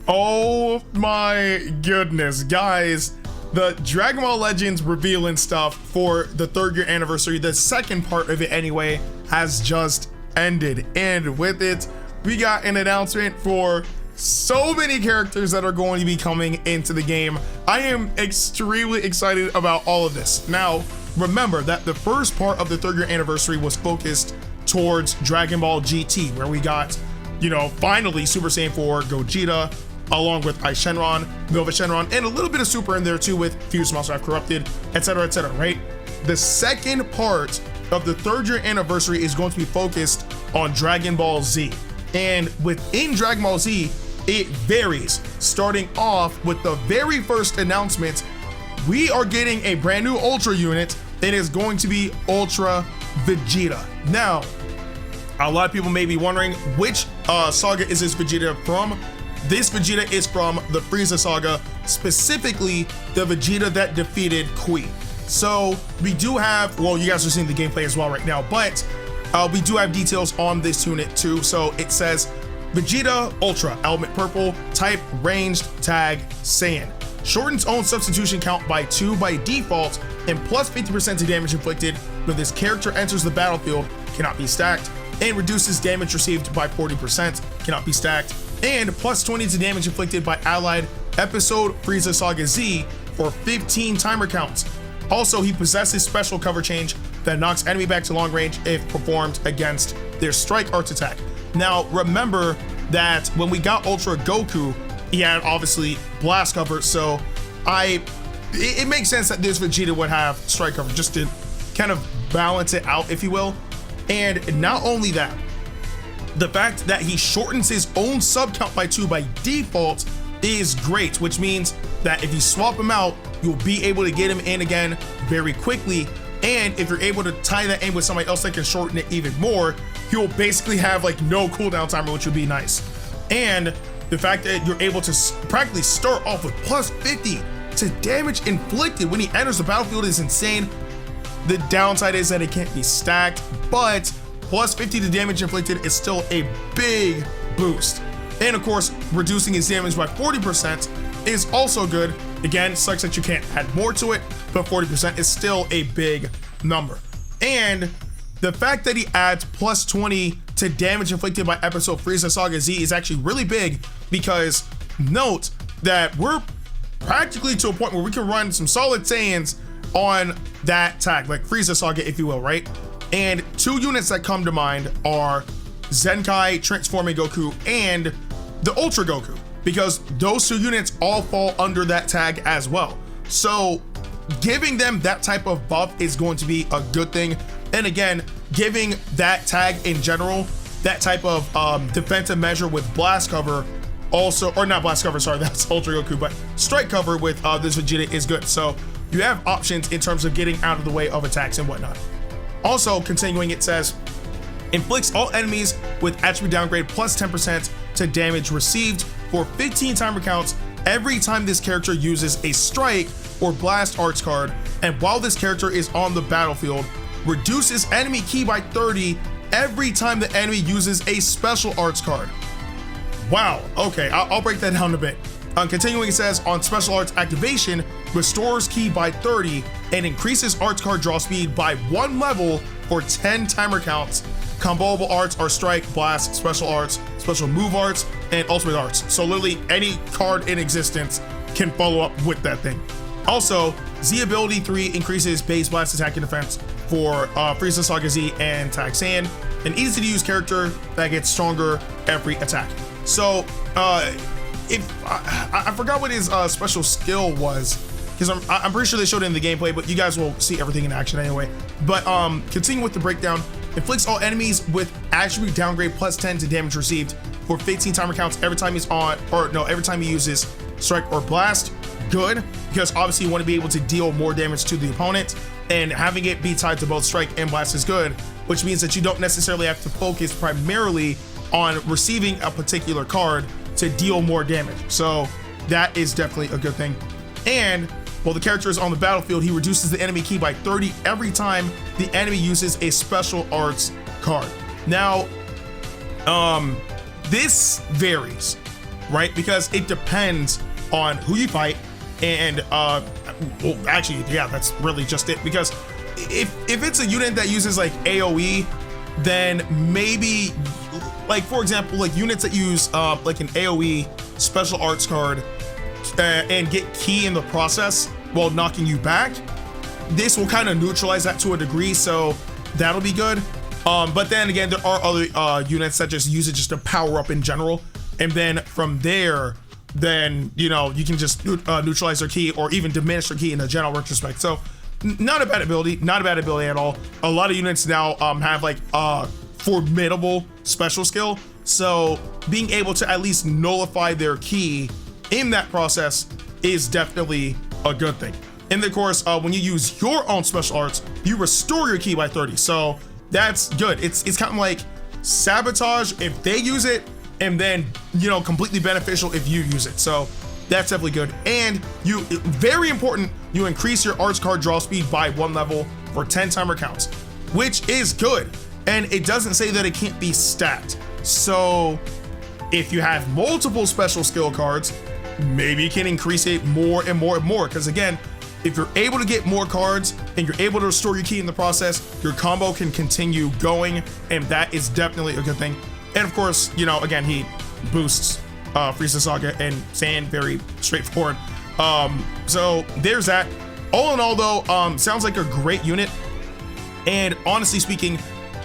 Oh my goodness, guys. The Dragon Ball Legends reveal and stuff for the 3rd year anniversary, the second part of it anyway, has just ended. And with it, we got an announcement for so many characters that are going to be coming into the game. I am extremely excited about all of this. Now, remember that the first part of the 3rd year anniversary was focused towards Dragon Ball GT, where we got, you know, finally Super Saiyan 4 Gogeta, along with Ice Shenron, Nova Shenron, and a little bit of Super in there too with Fused Monster F Corrupted, etc., right? The second part of the 3rd year anniversary is going to be focused on Dragon Ball Z. And within Dragon Ball Z, it varies. Starting off with the very first announcement, we are getting a brand new Ultra unit. It is going to be Ultra Vegeta. Now, a lot of people may be wondering, which saga is this Vegeta from? This Vegeta is from the Frieza saga, specifically the Vegeta that defeated Kui. So we do have, well, you guys are seeing the gameplay as well right now, but we do have details on this unit too. So it says Vegeta Ultra, element purple, type ranged, tag Saiyan. Shortens own substitution count by 2 by default, and plus 50% to damage inflicted when this character enters the battlefield, cannot be stacked, and reduces damage received by 40%, cannot be stacked, and plus 20 to damage inflicted by allied episode Frieza Saga Z for 15 timer counts. Also, he possesses special cover change that knocks enemy back to long range if performed against their strike arts attack. Now, remember that when we got Ultra Goku, he had obviously blast cover, so it makes sense that this Vegeta would have strike cover just to kind of balance it out, if you will. And not only that, the fact that he shortens his own sub count by 2 by default is great, which means that if you swap him out, you'll be able to get him in again very quickly. And if you're able to tie that in with somebody else that can shorten it even more, he'll basically have like no cooldown timer, which would be nice. And the fact that you're able to practically start off with plus 50 to damage inflicted when he enters the battlefield is insane. The downside is that it can't be stacked, but plus 50 to damage inflicted is still a big boost. And of course, reducing his damage by 40% is also good. Again, sucks that you can't add more to it, but 40% is still a big number. And the fact that he adds plus 20 to damage inflicted by episode Frieza Saga Z is actually really big, because note that we're practically to a point where we can run some solid Saiyans on that tag, like Frieza Saga, if you will, right? And 2 units that come to mind are Zenkai Transforming Goku and the Ultra Goku, because those 2 units all fall under that tag as well. So giving them that type of buff is going to be a good thing. And again, giving that tag in general, that type of defensive measure with blast cover also, or not blast cover, sorry, that's Ultra Goku, but strike cover with this Vegeta is good. So you have options in terms of getting out of the way of attacks and whatnot. Also, continuing, it says, inflicts all enemies with attribute downgrade plus 10% to damage received for 15 timer counts every time this character uses a strike or blast arts card, and while this character is on the battlefield, reduces enemy ki by 30 every time the enemy uses a special arts card. Wow, okay, I'll break that down a bit. Continuing, it says, on special arts activation, restores ki by 30 and increases arts card draw speed by 1 level for 10 timer counts. Comboable arts are strike, blast, special arts, special move arts, and ultimate arts. So literally any card in existence can follow up with that thing. Also, Z Ability 3 increases base blast attack and defense for Frieza Saga Z and Tag Saiyan, an easy to use character that gets stronger every attack. So if I forgot what his special skill was, because I'm pretty sure they showed it in the gameplay, but you guys will see everything in action anyway. But continuing with the breakdown, inflicts all enemies with attribute downgrade plus 10 to damage received for 15 timer counts every time he's on, or no, every time he uses strike or blast. Good, because obviously you want to be able to deal more damage to the opponent, and having it be tied to both strike and blast is good, which means that you don't necessarily have to focus primarily on receiving a particular card to deal more damage. So that is definitely a good thing. And while the character is on the battlefield, he reduces the enemy ki by 30 every time the enemy uses a special arts card. Now, this varies. right? Because it depends on who you fight. And well, actually, yeah, that's really just it. Because if it's a unit that uses like AoE, then maybe, like for example, like units that use like an AoE special arts card and get key in the process while knocking you back, this will kind of neutralize that to a degree, so that'll be good. But then again, there are other units that just use it just to power up in general, and then from there, then you know you can just neutralize their key or even diminish their key in a general retrospect. So not a bad ability, not a bad ability at all. A lot of units now have like formidable special skill, so being able to at least nullify their key in that process is definitely a good thing. And of course, when you use your own special arts, you restore your key by 30. So that's good. It's kind of like sabotage if they use it, and then, you know, completely beneficial if you use it. So that's definitely good. And you, very important, you increase your arts card draw speed by 1 level for 10 timer counts, which is good. And it doesn't say that it can't be stacked. So if you have multiple special skill cards, maybe you can increase it more and more and more. Because again, if you're able to get more cards and you're able to restore your key in the process, your combo can continue going, and that is definitely a good thing. And of course, you know, again, he boosts Frieza Saga and Saiyan, very straightforward. So there's that. All in all though, sounds like a great unit. And honestly speaking,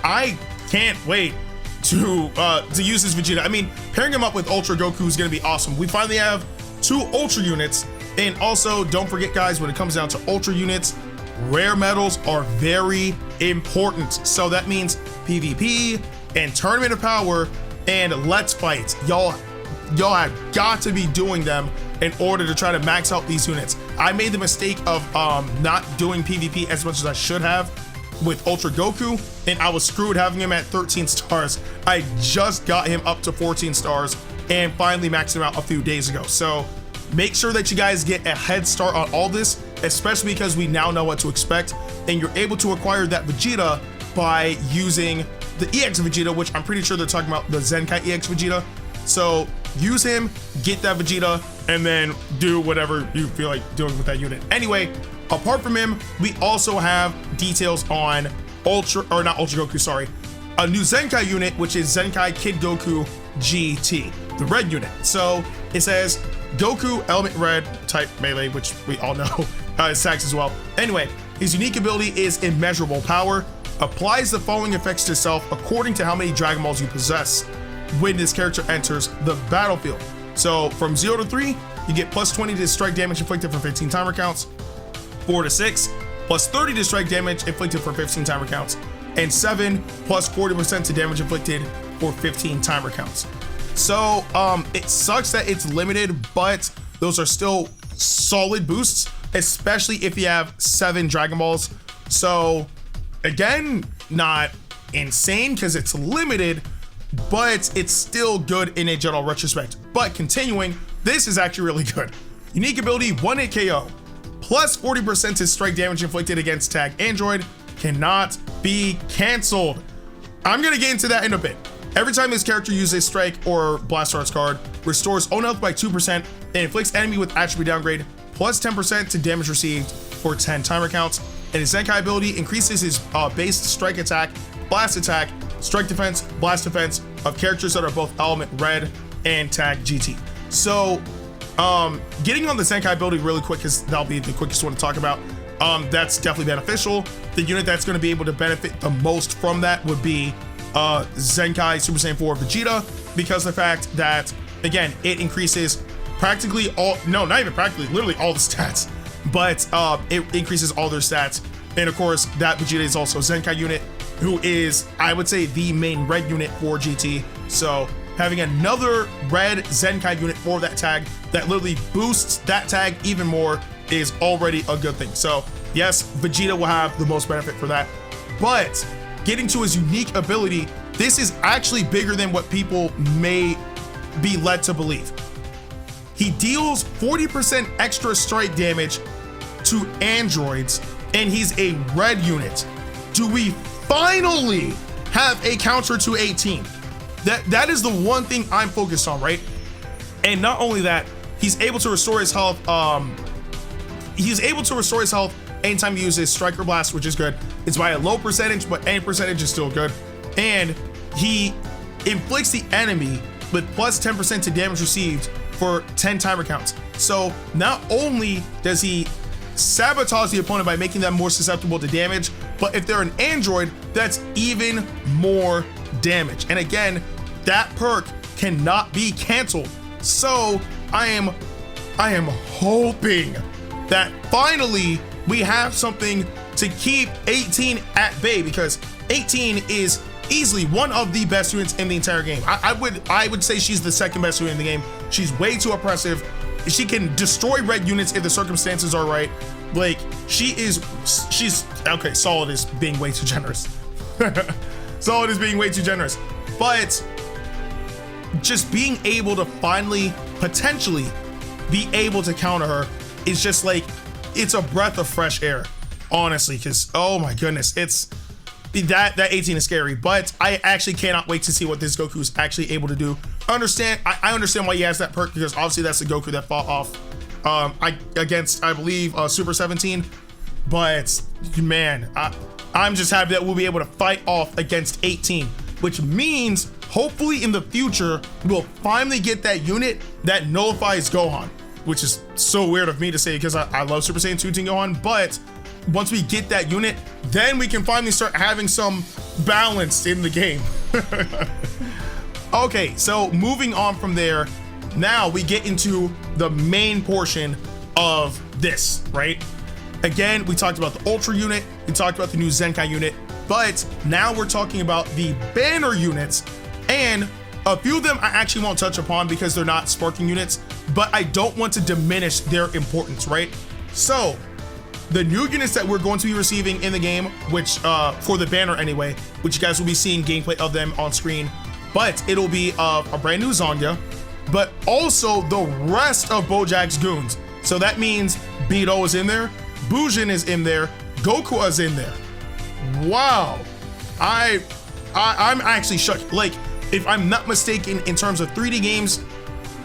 I can't wait to use this Vegeta. I mean, pairing him up with Ultra Goku is gonna be awesome. We finally have 2 Ultra units. And also, don't forget guys, when it comes down to Ultra units, rare medals are very important. So that means PvP and Tournament of Power and Let's Fight. Y'all have got to be doing them in order to try to max out these units. I made the mistake of not doing PvP as much as I should have with Ultra Goku, and I was screwed having him at 13 stars. I just got him up to 14 stars and finally maxed him out a few days ago. So make sure that you guys get a head start on all this, especially because we now know what to expect, and you're able to acquire that Vegeta by using the EX Vegeta, which I'm pretty sure they're talking about the Zenkai EX Vegeta. So use him, get that Vegeta, and then do whatever you feel like doing with that unit. Anyway, apart from him, we also have details on not Ultra Goku, sorry, a new Zenkai unit, which is Zenkai Kid Goku GT, the red unit. So it says Goku element red type melee, which we all know is Sax as well. Anyway, his unique ability is immeasurable power, applies the following effects to self according to how many Dragon Balls you possess when this character enters the battlefield. So from 0 to 3, you get plus 20 to strike damage inflicted for 15 timer counts, 4 to 6, plus 30 to strike damage inflicted for 15 timer counts, and 7 plus 40% to damage inflicted for 15 timer counts. So it sucks that it's limited, but those are still solid boosts, especially if you have 7 Dragon Balls. So again, not insane because it's limited, but it's still good in a general retrospect. But continuing, this is actually really good. Unique ability 1-hit KO, plus 40% to strike damage inflicted against tag android, cannot be canceled. I'm gonna get into that in a bit. Every time this character uses strike or blast arts card, restores own health by 2% and inflicts enemy with attribute downgrade plus 10% to damage received for 10 timer counts. And his Zenkai ability increases his base strike attack, strike defense, blast defense of characters that are both element red and tag GT. So getting on the Senko Ability really quick, because that'll be the quickest one to talk about. That's definitely beneficial. The unit that's going to be able to benefit the most from that would be Zenkai Super Saiyan 4 Vegeta, because of the fact that, again, it increases practically all, no, not even practically, literally all the stats, but it increases all their stats. And of course, that Vegeta is also Zenkai unit, who is, I would say, the main red unit for GT. So having another red Zenkai unit for that tag that literally boosts that tag even more is already a good thing. So yes, Vegeta will have the most benefit for that, but getting to his unique ability, this is actually bigger than what people may be led to believe. He deals 40% extra strike damage to androids, and he's a red unit. Do we finally have a counter to 18? That is the one thing I'm focused on, right? And not only that, he's able to restore his health. Anytime he uses Striker Blast, which is good. It's by a low percentage, but any percentage is still good. And he inflicts the enemy with plus 10% to damage received for 10 timer counts. So not only does he sabotage the opponent by making them more susceptible to damage, but if they're an android, that's even more damage. And again, that perk cannot be canceled. So I am hoping that finally we have something to keep 18 at bay, because 18 is easily one of the best units in the entire game. I would say she's the second best unit in the game. She's way too oppressive. She can destroy red units if the circumstances are right. Like, she's okay. Solid is being way too generous. Solid is being way too generous. But just being able to finally potentially be able to counter her is just like, it's a breath of fresh air, honestly, because oh my goodness, it's that 18 is scary. But I actually cannot wait to see what this Goku is actually able to do. I understand why he has that perk, because obviously that's the Goku that fought off against, I believe, Super 17. But man, I'm just happy that we'll be able to fight off against 18, which means hopefully in the future we'll finally get that unit that nullifies Gohan, which is so weird of me to say because I love Super Saiyan 2 Teen Gohan. But once we get that unit, then we can finally start having some balance in the game. Okay, so moving on from there, now we get into the main portion of this, right? Again, we talked about the Ultra unit, we talked about the new Zenkai unit, but now we're talking about the banner units, and a few of them I actually won't touch upon because they're not sparking units, but I don't want to diminish their importance, right? So the new units that we're going to be receiving in the game, which for the banner anyway, which you guys will be seeing gameplay of them on screen, but it'll be a brand new Zangya, but also the rest of Bojack's goons. So that means Beto is in there, Bujin is in there, Goku is in there. Wow, I'm actually shocked. Like, if I'm not mistaken, in terms of 3D games,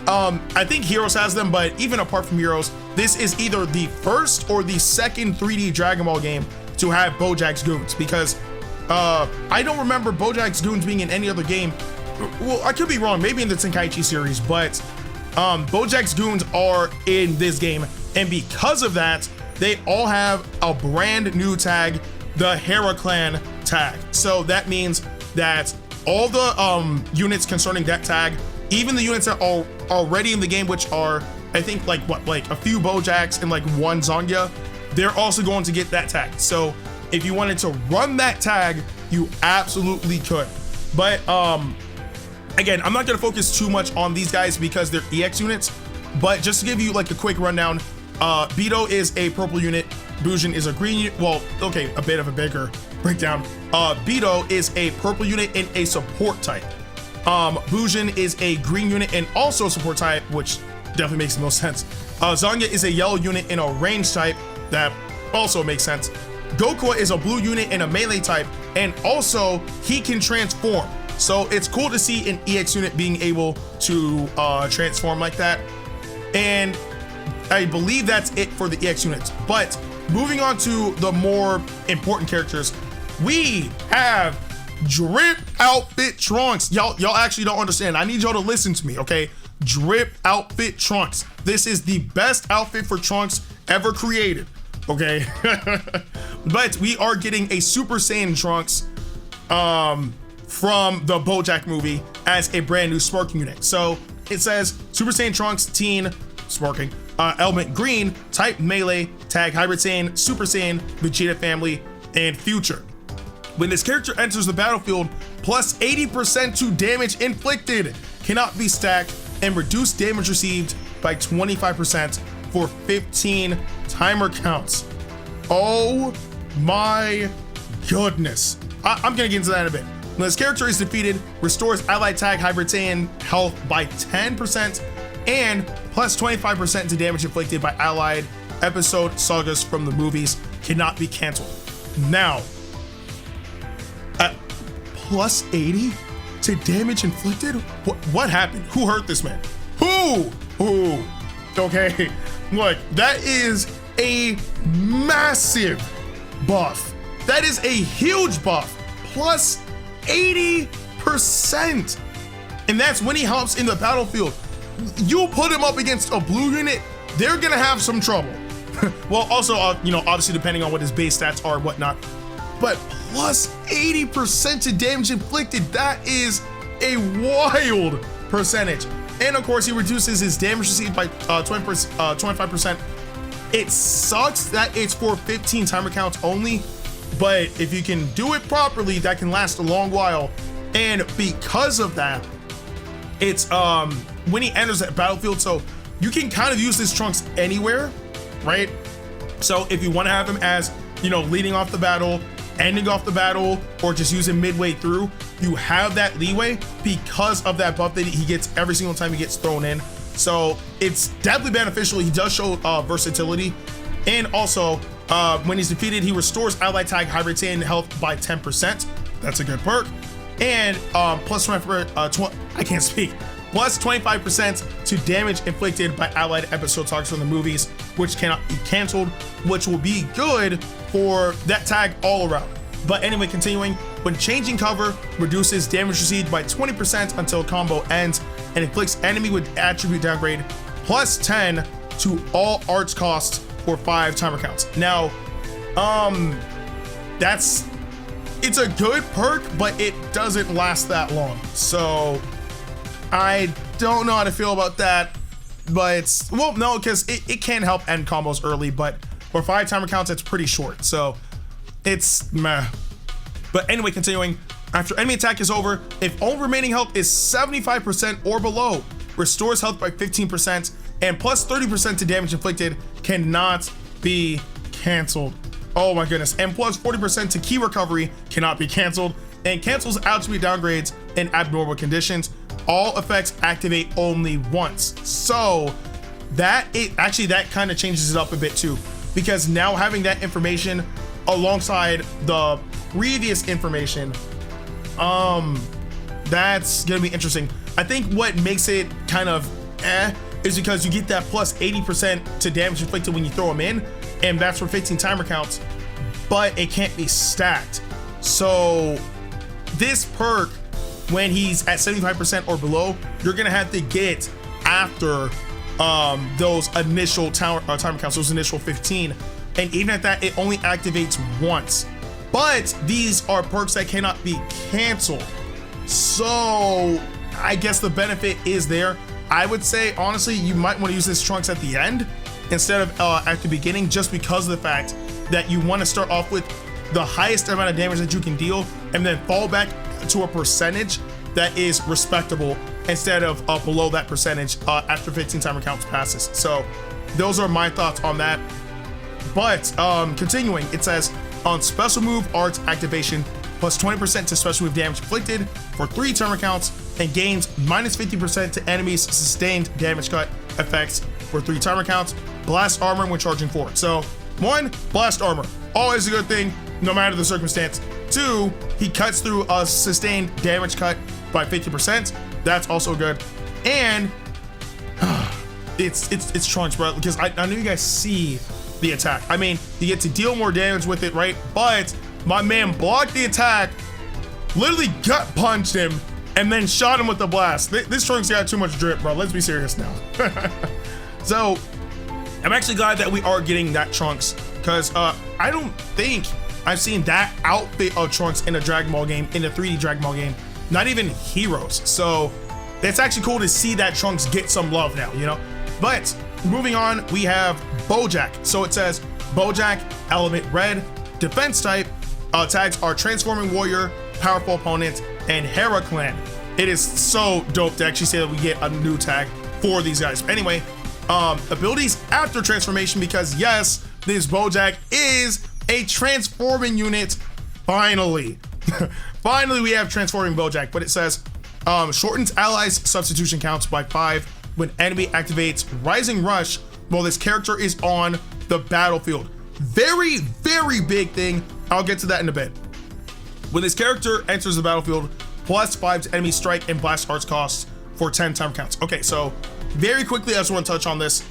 I think Heroes has them, but even apart from Heroes, this is either the first or the second 3D Dragon Ball game to have Bojack's goons, because I don't remember Bojack's goons being in any other game. Well, I could be wrong, maybe in the Tenkaichi series, but Bojack's goons are in this game, and because of that, they all have a brand new tag, the Hera Clan tag. So that means that all the units concerning that tag, even the units that are already in the game, which are, I think, like a few Bojacks and like one Zangya, they're also going to get that tag. So if you wanted to run that tag, you absolutely could. But again, I'm not going to focus too much on these guys because they're EX units, but just to give you like a quick rundown, Beto is a purple unit, Bujin is a green unit. Well, okay, a bit of a bigger breakdown. Beto is a purple unit and a support type. Bujin is a green unit and also a support type, which definitely makes the most sense. Zangya is a yellow unit and a range type, that also makes sense. Goku is a blue unit and a melee type, and also he can transform. So it's cool to see an EX unit being able to transform like that. And I believe that's it for the EX units. But moving on to the more important characters, we have Drip Outfit Trunks. Y'all actually don't understand. I need y'all to listen to me, okay? Drip Outfit Trunks. This is the best outfit for Trunks ever created, okay? But we are getting a Super Saiyan Trunks from the Bojack movie as a brand new sparking unit. So it says Super Saiyan Trunks Teen Sparking, element green, type melee, tag Hybrid Saiyan, Super Saiyan, Vegeta family, and future. When this character enters the battlefield, plus 80% to damage inflicted, cannot be stacked, and reduce damage received by 25% for 15 timer counts. Oh my goodness. I'm gonna get into that in a bit. When this character is defeated, restores allied tag Hybrid Saiyan health by 10% and plus 25% to damage inflicted by allied episode sagas from the movies, cannot be canceled. Now, plus 80 to damage inflicted? What happened? Who hurt this man? Ooh. Okay, look, that is a massive buff. That is a huge buff, plus 80%. And that's when he helps in the battlefield. You put him up against a blue unit, they're gonna have some trouble. Well, also, obviously depending on what his base stats are and whatnot, but plus 80% to damage inflicted, that is a wild percentage. And of course, he reduces his damage received by 25%. It sucks that it's for 15 timer counts only, but if you can do it properly, that can last a long while. And because of that, it's when he enters that battlefield, so you can kind of use this Trunks anywhere, right? So if you want to have him as, leading off the battle, ending off the battle, or just use him midway through, you have that leeway because of that buff that he gets every single time he gets thrown in. So it's definitely beneficial. He does show versatility, and also when he's defeated, he restores allied tag high retain health by 10%. That's a good perk. And plus 25% to damage inflicted by allied episode targets from the movies, which cannot be canceled, which will be good for that tag all around. But anyway, continuing, when changing cover, reduces damage received by 20% until combo ends, and inflicts enemy with attribute downgrade plus 10 to all arts costs for 5 timer counts. Now, it's a good perk, but it doesn't last that long. So I don't know how to feel about that, but because it can help end combos early, but for 5 timer counts, it's pretty short. So it's meh. But anyway, continuing, after enemy attack is over, if all remaining health is 75% or below, restores health by 15% and plus 30% to damage inflicted, cannot be canceled. Oh my goodness. And plus 40% to key recovery, cannot be canceled, and cancels attribute downgrades in abnormal conditions. All effects activate only once. So that kind of changes it up a bit too, because now having that information alongside the previous information, that's gonna be interesting. I think what makes it kind of is because you get that plus 80% to damage inflicted when you throw them in, and that's for 15 timer counts, but it can't be stacked. So this perk, when he's at 75% or below, you're gonna have to get after those initial timer counts, those initial 15, and even at that, it only activates once. But these are perks that cannot be canceled, so I guess the benefit is there. I would say, honestly, you might want to use this Trunks at the end instead of at the beginning, just because of the fact that you want to start off with the highest amount of damage that you can deal and then fall back to a percentage that is respectable instead of below that percentage after 15 timer counts passes. So those are my thoughts on that. But continuing, it says on special move arts activation, plus 20% to special move damage inflicted for 3 timer counts, and gains minus 50% to enemies sustained damage cut effects for 3 timer counts. Blast armor when charging forward. So 1, blast armor, always a good thing no matter the circumstance. 2, he cuts through a sustained damage cut by 50%. That's also good. And it's Trunks, bro, because I know you guys see the attack. I mean, you get to deal more damage with it, right? But my man blocked the attack, literally gut punched him, and then shot him with the blast. This Trunks got too much drip, bro. Let's be serious now. So I'm actually glad that we are getting that Trunks, because I don't think I've seen that outfit of Trunks in a Dragon Ball game, in a 3D Dragon Ball game, not even Heroes. So it's actually cool to see that Trunks get some love now, But moving on, we have Bojack. So it says Bojack, element red, defense type, tags are Transforming Warrior, Powerful Opponent, and Hera Clan. It is so dope to actually say that we get a new tag for these guys. Anyway, abilities after transformation, because yes, this Bojack is a transforming unit. Finally. Finally, we have Transforming Bojack, but it says shortens allies substitution counts by 5 when enemy activates Rising Rush while this character is on the battlefield. Very, very big thing. I'll get to that in a bit. When this character enters the battlefield, plus 5 to enemy strike and blast arts costs for 10 time counts. Okay, so very quickly, I just want to touch on this.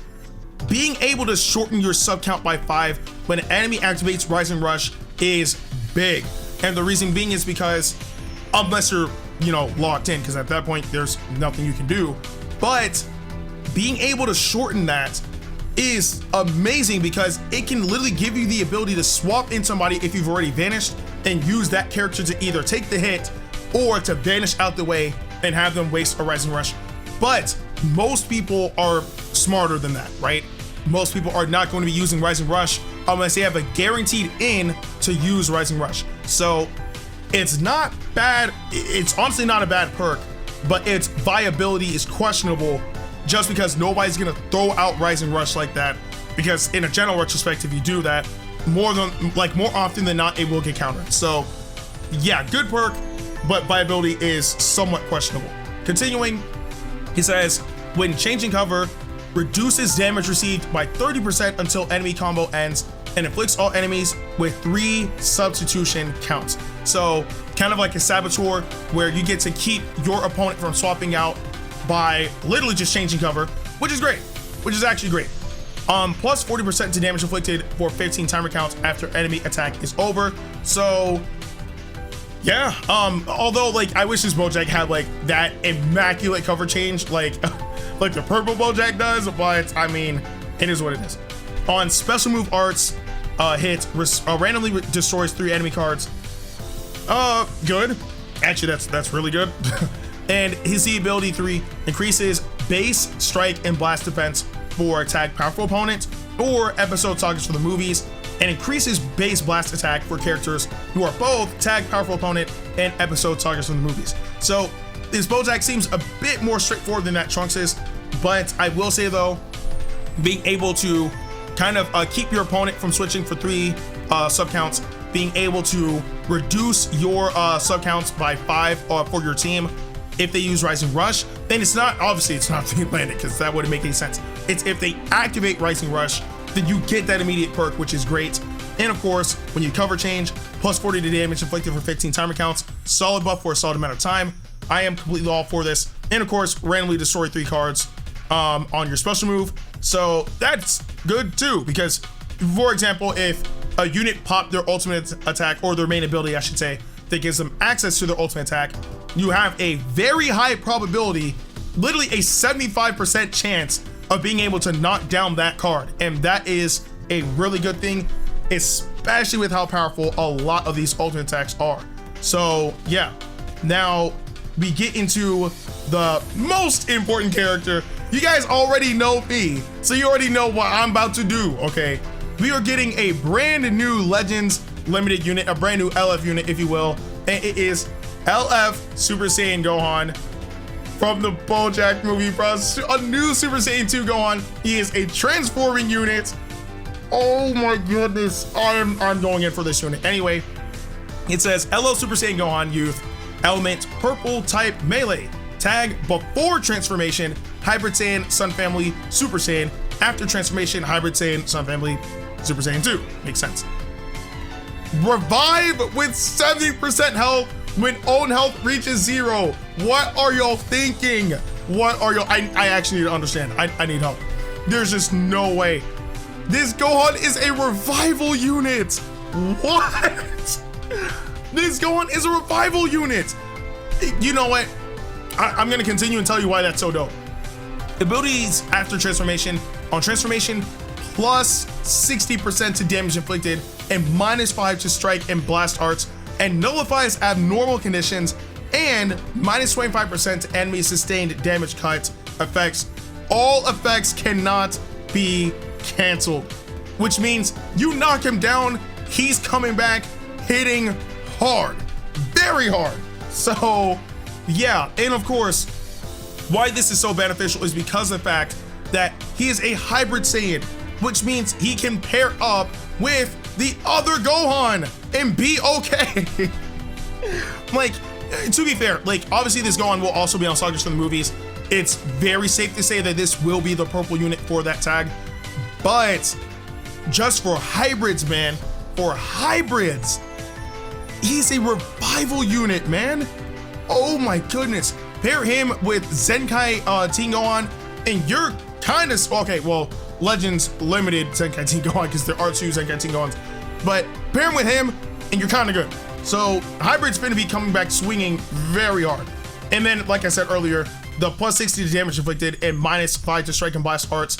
Being able to shorten your sub count by 5 when an enemy activates Rising Rush is big. And the reason being is because, unless you're, locked in, because at that point, there's nothing you can do. But being able to shorten that is amazing because it can literally give you the ability to swap in somebody if you've already vanished and use that character to either take the hit or to vanish out the way and have them waste a Rising Rush. But most people are smarter than that, right? Most people are not going to be using Rising Rush unless they have a guaranteed in to use Rising Rush. So it's not bad. It's honestly not a bad perk, but its viability is questionable just because nobody's gonna throw out Rising Rush like that, because in a general retrospect, if you do that, more often than not, it will get countered. So yeah, good perk, but viability is somewhat questionable. Continuing, he says, when changing cover, reduces damage received by 30% until enemy combo ends and inflicts all enemies with 3 substitution counts. So kind of like a saboteur where you get to keep your opponent from swapping out by literally just changing cover, which is great, which is actually great. Plus 40% to damage inflicted for 15 timer counts after enemy attack is over. So yeah, although I wish this Bojack had that immaculate cover change like the purple Bojack does, but I mean, it is what it is. On special move arts, hit randomly destroys 3 enemy cards. Good. Actually, that's really good. And his ability 3 increases base, strike, and blast defense for tag powerful opponents or episode targets for the movies, and increases base blast attack for characters who are both tag powerful opponent and episode targets from the movies. So this Bojack seems a bit more straightforward than that Trunks is, but I will say though, being able to kind of keep your opponent from switching for 3 sub counts, being able to reduce your sub counts by 5 for your team if they use Rising Rush, then it's not being landed, because that wouldn't make any sense. It's if they activate Rising Rush, then you get that immediate perk, which is great. And of course, when you cover change, plus 40 to damage inflicted for 15 timer counts, solid buff for a solid amount of time. I am completely all for this. And of course, randomly destroy 3 cards on your special move. So that's good too, because for example, if a unit popped their ultimate attack, or their main ability, I should say, that gives them access to their ultimate attack, you have a very high probability, literally a 75% chance of being able to knock down that card. And that is a really good thing, especially with how powerful a lot of these ultimate attacks are. So yeah, now we get into the most important character. You guys already know me, so you already know what I'm about to do, okay? We are getting a brand new Legends limited unit, a brand new LF unit, if you will, and it is LF Super Saiyan Gohan from the Bojack movie, bro. A new Super Saiyan 2 Gohan. He is a transforming unit. Oh my goodness, I'm going in for this unit. Anyway, it says LO Super Saiyan Gohan Youth, element purple type melee, tag before transformation, Hybrid Saiyan, Sun Family, Super Saiyan, after transformation, Hybrid Saiyan, Sun Family, Super Saiyan 2. Makes sense. Revive with 70% health when own health reaches 0. What are y'all thinking? What are y'all? I actually need to understand. I need help. There's just no way. This Gohan is a revival unit. What? This Gohan is a revival unit. You know what? I'm gonna continue and tell you why that's so dope. Abilities after transformation. On transformation, plus 60% to damage inflicted and -5 to strike and blast arts, and nullifies abnormal conditions, and -25% to enemy sustained damage cut effects. All effects cannot be canceled, which means you knock him down, he's coming back hitting hard, very hard. So yeah, and of course, why this is so beneficial is because of the fact that he is a hybrid Saiyan, which means he can pair up with the other Gohan and be okay. To be fair, obviously this Gohan will also be on Sagas from the movies. It's very safe to say that this will be the purple unit for that tag, but just for hybrids, man, for hybrids, he's a revival unit, man. Oh my goodness. Pair him with Zenkai Teen Gohan and you're kind of okay. Well, Legends limited Zenkai Gohan because there are 2 Zenkai Gohans, but pair him with him, and you're kind of good. So Hybrid's going to be coming back swinging very hard. And then, like I said earlier, the plus 60 to damage inflicted and minus 5 to strike and blast arts.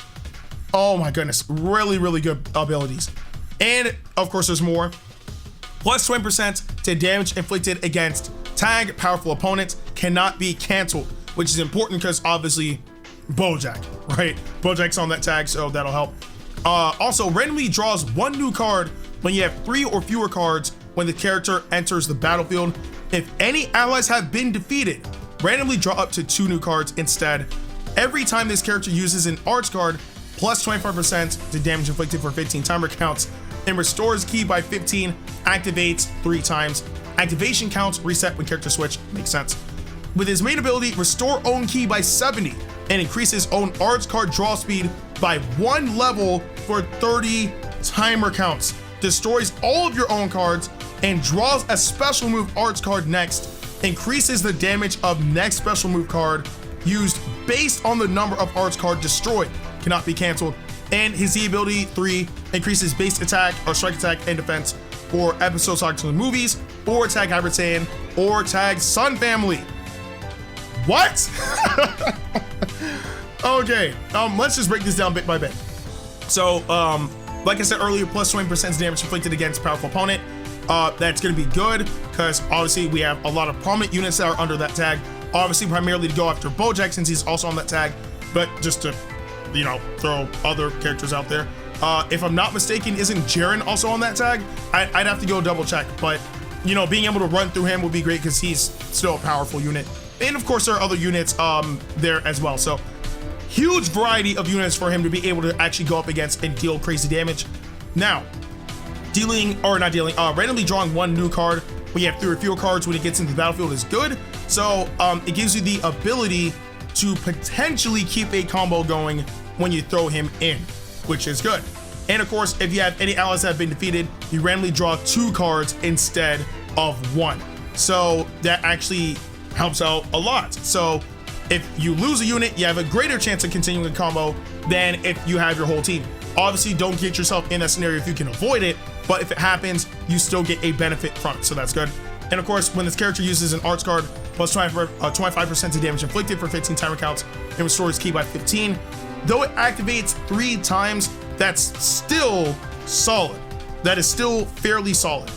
Oh my goodness, really, really good abilities. And of course, there's more. Plus 20% to damage inflicted against tag powerful opponents cannot be canceled, which is important because obviously Bojack, right? Bojack's on that tag, so that'll help. Also, randomly draws 1 new card when you have 3 or fewer cards when the character enters the battlefield. If any allies have been defeated, randomly draw up to 2 new cards instead. Every time this character uses an arts card, plus 25% to damage inflicted for 15 timer counts, and restores ki by 15, activates 3 times. Activation counts reset when character switch, makes sense. With his main ability, restore own ki by 70, and increases own arts card draw speed by 1 level for 30 timer counts. Destroys all of your own cards, and draws a special move arts card next. Increases the damage of next special move card used based on the number of arts card destroyed. Cannot be canceled. And his Z ability 3 increases base attack or strike attack and defense for episodes talking to the movies, or tag Hybrid Saiyan, or tag Sun Family. What? Okay, let's just break this down bit by bit. So, like I said earlier, plus 20% damage inflicted against powerful opponent. That's going to be good because obviously we have a lot of prominent units that are under that tag. Obviously, primarily to go after Bojack since he's also on that tag, but just to, you know, throw other characters out there. If I'm not mistaken, isn't Jordyn also on that tag? I'd have to go double check, but you know, being able to run through him would be great because he's still a powerful unit. And of course, there are other units there as well. So huge variety of units for him to be able to actually go up against and deal crazy damage. Now, randomly drawing 1 new card when you have 3 or fewer cards when he gets into the battlefield is good. So it gives you the ability to potentially keep a combo going when you throw him in, which is good. And of course, if you have any allies that have been defeated, you randomly draw 2 cards instead of 1. So that actually helps out a lot. So if you lose a unit, you have a greater chance of continuing the combo than if you have your whole team. Obviously, don't get yourself in that scenario if you can avoid it, but if it happens, you still get a benefit from it, so that's good. And of course, when this character uses an arts card, plus 25% to damage inflicted for 15 timer counts, and restores ki by 15. Though it activates 3 times, that's still solid. That is still fairly solid.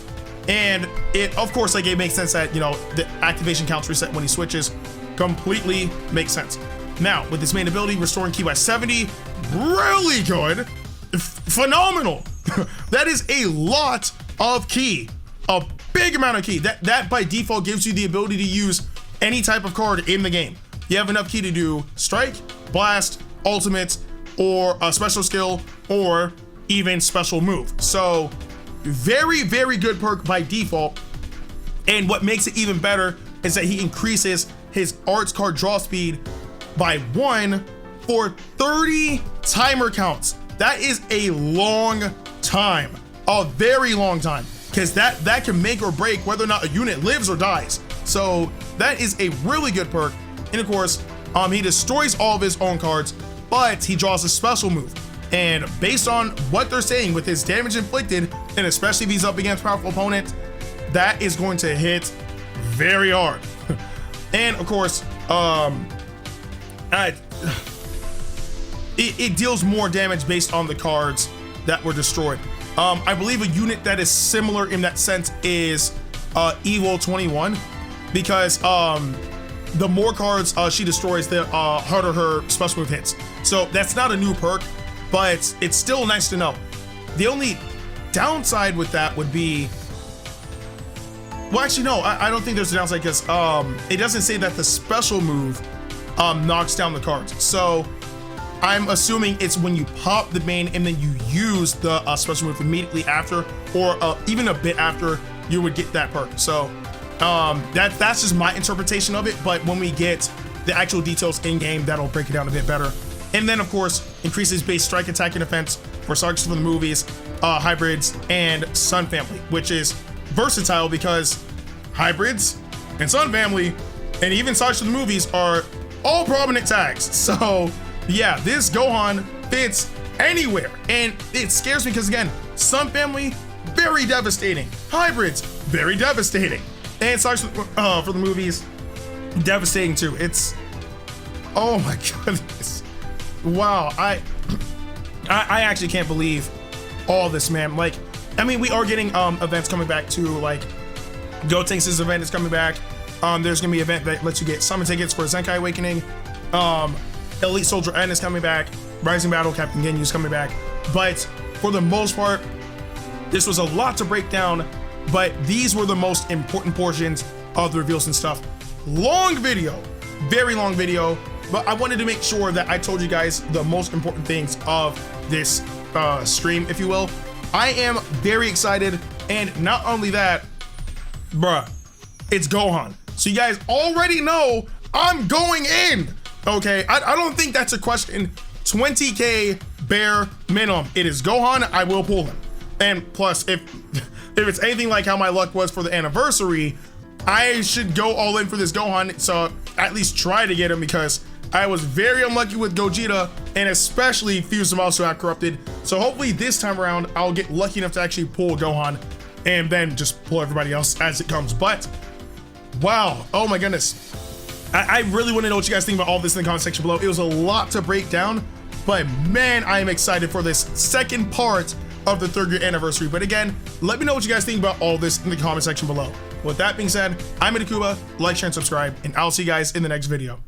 And it, of course, like it makes sense that, you know, the activation counts reset when he switches. Completely makes sense. Now, with this main ability, restoring ki by 70, really good. Phenomenal. That is a lot of ki. A big amount of ki. That by default gives you the ability to use any type of card in the game. You have enough ki to do strike, blast, ultimates, or a special skill, or even special move. So very, very good perk by default. And what makes it even better is that he increases his arts card draw speed by 1 for 30 timer counts. That is a long time, a very long time, because that can make or break whether or not a unit lives or dies. So that is a really good perk. And of course, he destroys all of his own cards, but he draws a special move. And based on what they're saying with his damage inflicted, and especially if he's up against powerful opponents, that is going to hit very hard. And of course, it deals more damage based on the cards that were destroyed. I believe a unit that is similar in that sense is Evo 21, because the more cards she destroys, the harder her special move hits. So that's not a new perk, but it's still nice to know. The only downside with that would be, well, actually no, I don't think there's a downside, because it doesn't say that the special move knocks down the cards. So I'm assuming it's when you pop the main and then you use the special move immediately after, or even a bit after, you would get that perk. So that's just my interpretation of it, but when we get the actual details in game, that'll break it down a bit better. And then of course, increases base strike, attack, and defense for Sarks from the movies, hybrids, and Sun Family, which is versatile because hybrids and Sun Family and even Sarks from the movies are all prominent tags. So yeah, this Gohan fits anywhere, and it scares me because again, Sun Family, very devastating. Hybrids, very devastating. And Stars for the movies, devastating too. It's, oh my goodness, wow. I actually can't believe all this, man. Like, I mean, we are getting events coming back too. Like, Gotenks' event is coming back. There's gonna be an event that lets you get summon tickets for Zenkai Awakening. Elite Soldier N is coming back. Rising Battle Captain Ginyu is coming back. But for the most part, this was a lot to break down, but these were the most important portions of the reveals and stuff. Long video, very long video, but I wanted to make sure that I told you guys the most important things of this stream, if you will. I am very excited, and not only that, bruh, it's Gohan. So you guys already know I'm going in, okay? I don't think that's a question. 20K bare minimum. It is Gohan, I will pull him. And plus, if it's anything like how my luck was for the anniversary, I should go all in for this Gohan, so at least try to get him, because I was very unlucky with Gogeta, and especially Fuse also got corrupted. So hopefully this time around, I'll get lucky enough to actually pull Gohan, and then just pull everybody else as it comes. But wow, oh my goodness. I really want to know what you guys think about all this in the comment section below. It was a lot to break down, but man, I am excited for this second part of the 3rd year anniversary. But again, let me know what you guys think about all this in the comment section below. With that being said, I'm Ndukauba, like, share, and subscribe, and I'll see you guys in the next video.